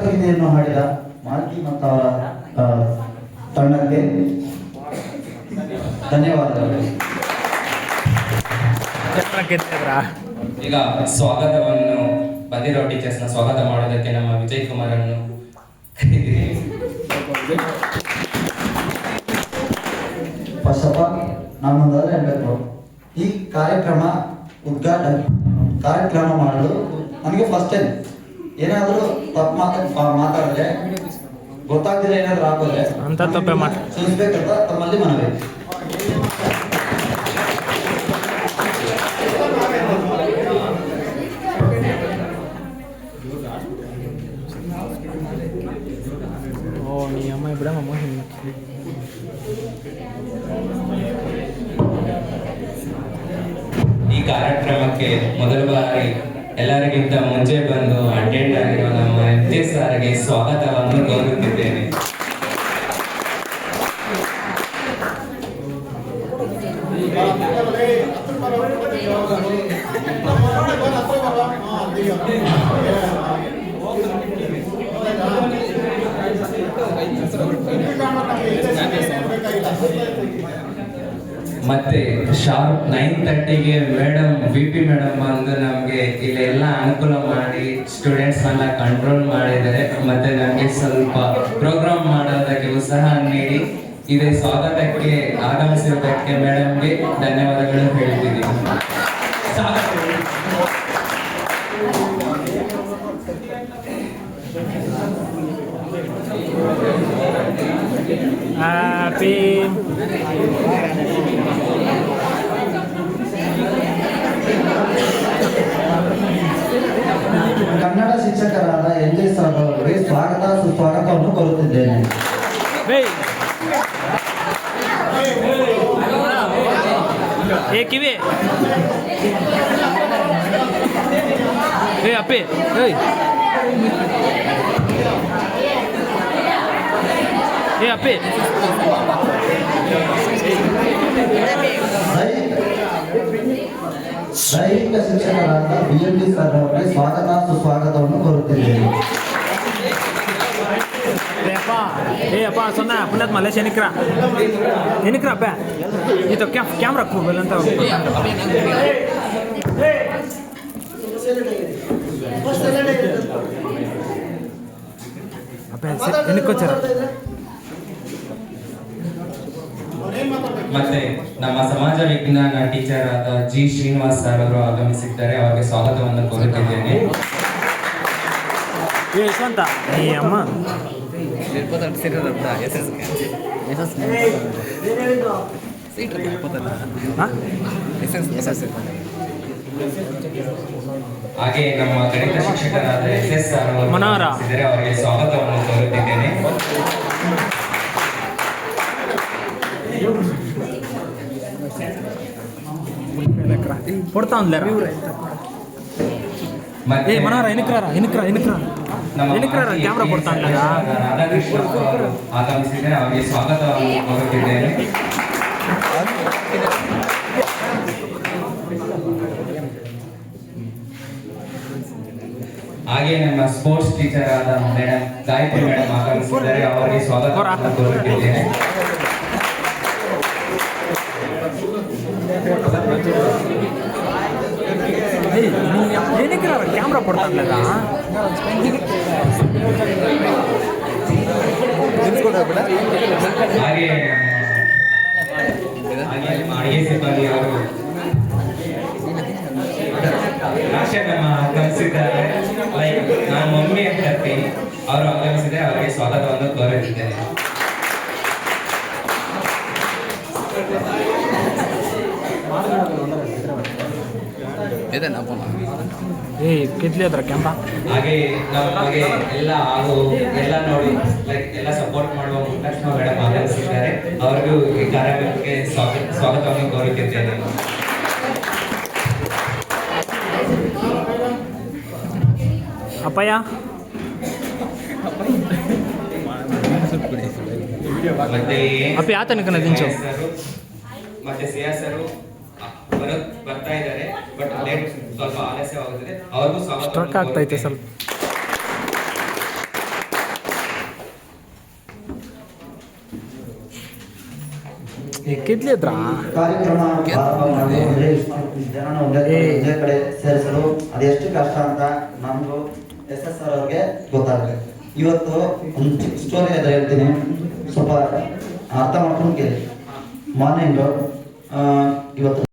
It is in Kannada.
ಗೀತೆಯನ್ನು ಹಾಡಿದ ಮಾಲ್ತಿ ಮತ್ತು ಅವರ ತಂಡಕ್ಕೆ ಧನ್ಯವಾದಗಳು. ಈಗ ಸ್ವಾಗತವನ್ನು ಬಂದಿರೋ ಟೀಚರ್ಸ್ನ ಸ್ವಾಗತ ಮಾಡೋದಕ್ಕೆ ನಮ್ಮ ವಿಜಯ್ ಕುಮಾರ್ ಅನ್ನು ಫಸ್ಟ್ ಆಫ್ ಆಲ್ ನಾನು ಒಂದಾದ್ರೆ ಹೇಳಬೇಕು, ಈ ಕಾರ್ಯಕ್ರಮ ಮಾಡಲು ನನಗೆ ಫಸ್ಟ್ ಟೈಮ್. ಏನಾದರೂ ತಪ್ಪು ಮಾತಾಡಿದ್ರೆ ಗೊತ್ತಾಗ್ತಿಲ್ಲ, ಏನಾದರೂ ಹಾಕಿದ್ರೆ ಅಂತ ತಪ್ಪೆ ಸೂಚಿಸ್ಬೇಕಂತ ತಮ್ಮಲ್ಲಿ ಮನವಿ. ನೀ ಅಮ್ಮ ಬಿಡಮ್ಮ. ಈ ಕಾರ್ಯಕ್ರಮಕ್ಕೆ ಮೊದಲ ಬಾರಿ ಎಲ್ಲರಿಗಿಂತ ಮುಂಚೆ ಬಂದು ಅಟೆಂಡ್ ಆಗಿರುವ ನಮ್ಮ ಎಂ.ಟಿ. ಸರ್ಗೆ ಸ್ವಾಗತವನ್ನು ಕೋರುತ್ತಿದ್ದೇನೆ. ಮತ್ತೆ ಶಾರ್ಪ್ 9:30ಗೆ ಮೇಡಮ್ VP ಮೇಡಮ್ ಬಂದು ನಮಗೆ ಇಲ್ಲೆಲ್ಲ ಅನುಕೂಲ ಮಾಡಿ ಸ್ಟೂಡೆಂಟ್ಸ್ ಎಲ್ಲ ಕಂಟ್ರೋಲ್ ಮಾಡಿದ್ದಾರೆ. ಮತ್ತೆ ನಮಗೆ ಸ್ವಲ್ಪ ಪ್ರೋಗ್ರಾಮ್ ಮಾಡೋದಕ್ಕೆ ಉತ್ಸಾಹ ನೀಡಿ ಇದೇ ಸ್ವಾಗತಕ್ಕೆ ಆಗಮಿಸಿರುವುದಕ್ಕೆ ಮೇಡಮ್ಗೆ ಧನ್ಯವಾದಗಳು ಹೇಳ್ತೀನಿ. ಕನ್ನಡ ಶಿಕ್ಷಕರಾದ ಎಂ.ಜೆ. ಸರ್ ಅವರಿಗೆ ಸುಸ್ವಾಗತವನ್ನು ಕೋರುತ್ತಿದ್ದೇನೆ. ಕಿವಿ ಅಪ್ಪಿ ಅಪ್ಪಿ ದೈಹಿಕ ಶಿಕ್ಷಕರಾದ BMT ಸರ್ ಅವರಿಗೆ ಸುಸ್ವಾಗತವನ್ನು ಕೋರುತ್ತಿದ್ದೇನೆ. ಅಪ್ಪ ಸೊನ್ನ ಪುಣ್ಯತ್ ಮಲೇಶ್ ಎನಿಕ್ರ ಅಪ್ಪ ಇದು ಕ್ಯಾಮ್ರಾ ಹೋಗಲ್ಲ ಅಂತ ಅಪ್ಪ ಎನಿಕೋಚಾರ. ಮತ್ತೆ ನಮ್ಮ ಸಮಾಜ ವಿಜ್ಞಾನ ಟೀಚರ್ ಆದ G. ಶ್ರೀನಿವಾಸ್ ಸರ್ ಅವರು ಆಗಮಿಸಿದ್ದಾರೆ. ಅವರಿಗೆ ಸ್ವಾಗತವನ್ನು ಕೋರುತ್ತಿದ್ದೇನೆ. ಯಶವಂತ ಈ ಅಮ್ಮ ಹಾಗೆ ನಮ್ಮ ಗಣಿತ ಶಿಕ್ಷಕರಾದ SS ಸರ್ ಅವರು ಅವರಿಗೆ ಸ್ವಾಗತವನ್ನು ಕೋರುತ್ತಿದ್ದೇನೆ. ಕೊಡ್ತಾ ಒಂದ್ಲಾರ ಮನಾರ ಕ್ಯಾಮ್ರಾ ಕೊಡ್ತಾ ರಾಧಾಕೃಷ್ಣ ಅವರು ಆಗಮಿಸಿದ್ದಾರೆ. ಅವರಿಗೆ ಸ್ವಾಗತವನ್ನು ಕೋರುತ್ತಿದ್ದೇನೆ. ಹಾಗೆ ನಮ್ಮ ಸ್ಪೋರ್ಟ್ಸ್ ಟೀಚರ್ ಆದ ಮೇಡಮ್ ಗಾಯತ್ರಿ ಮೇಡಮ್ ಆಗಮಿಸಿದ್ದಾರೆ. ಅವರಿಗೆ ಸ್ವಾಗತವನ್ನು ಕೋರುತ್ತಿದ್ದೇನೆ. ಕ್ಯಾಮ್ರಾ ಕೊಡ್ತಾ ಹಾಗೆ ಅಡಿಗೆ ಸಿಬ್ಬಂದಿ ಅವರು ನಮ್ಮ ಆಗಮಿಸಿದ್ದಾರೆ. ಲೈಕ್ ನಾನು ಮಮ್ಮಿ ಅಂತ ಕರ್ತೀನಿ, ಅವರು ಆಗಮಿಸಿದರೆ ಅವರಿಗೆ ಸ್ವಾಗತವನ್ನು ಕೋರುತ್ತಿದ್ದೇನೆ. ಹಾಗೆ ನಮಗೆ ಎಲ್ಲ ನೋಡಿ ಲೈಕ್ ಎಲ್ಲ ಸಪೋರ್ಟ್ ಮಾಡುವ ಮುಖಲಕ್ಷ್ಮ ಮೇಡಮ್ ಆಗಮಿಸಿದ್ದಾರೆ. ಅವರಿಗೂ ಈ ಕಾರ್ಯಕ್ರಮಕ್ಕೆ ಸ್ವಾಗತವನ್ನು ಕೋರುತ್ತಿದ್ದೇನೆ. ಅಪ್ಪಯ್ಯ ಮತ್ತೆ ಅಪ್ಪಿ ಆತನಕ ದಿಂಚು ಮತ್ತೆ ಸಿಯಾಸರು ಬರ್ತಾ ಇದ್ದಾರೆ. ಬಟ್ ಲೇಟ್ ಸ್ವಲ್ಪ ಆಲಸ್ಯವಾಗುತ್ತದೆ. ಅವ್ರಿಗೂ ಸ್ವಾಗತ ಆಗ್ತಾ ಐತೆ ಸ್ವಲ್ಪ. ಕಿತ್ಲಿದ್ರ ಕಾರ್ಯಕ್ರಮ ಪ್ರಾರಂಭ ಮಾಡುವುದಂದ್ರೆ ಇಷ್ಟು ಜನನ ಒಂದೇ ಕಡೆ ಸೇರಿಸಲು ಅದೆಷ್ಟು ಕಷ್ಟ ಅಂತ ನಮ್ಗೂ SSR ಅವ್ರಿಗೆ ಗೊತ್ತಾಗುತ್ತೆ. ಇವತ್ತು ಒಂದು ಚಿಕ್ಕ ಸ್ಟೋರಿ ಅದ ಹೇಳ್ತೀನಿ, ಸ್ವಲ್ಪ ಅರ್ಥ ಮಾಡ್ಕೊಂಡು ಕೇಳಿ. ಮಾರ್ನಿಂಗ್ ಇವತ್ತು